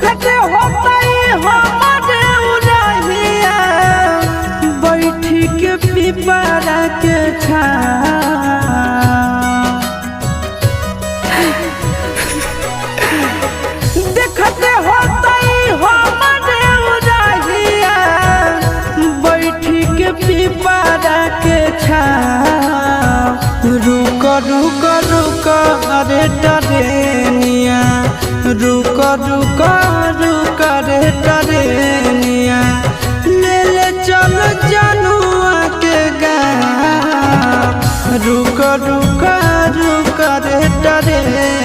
देखते होता हमारे उड़हिया बैठी के पिपरा के देखते होता हमारे उड़हिया बैठी के पिपरा के रुक रुक रुक अरे टरेनिया रुक रुक रुक रे टरेनिया ले ले चल जनुआ के गाँव रुक रुक रुक रे टरेनिया।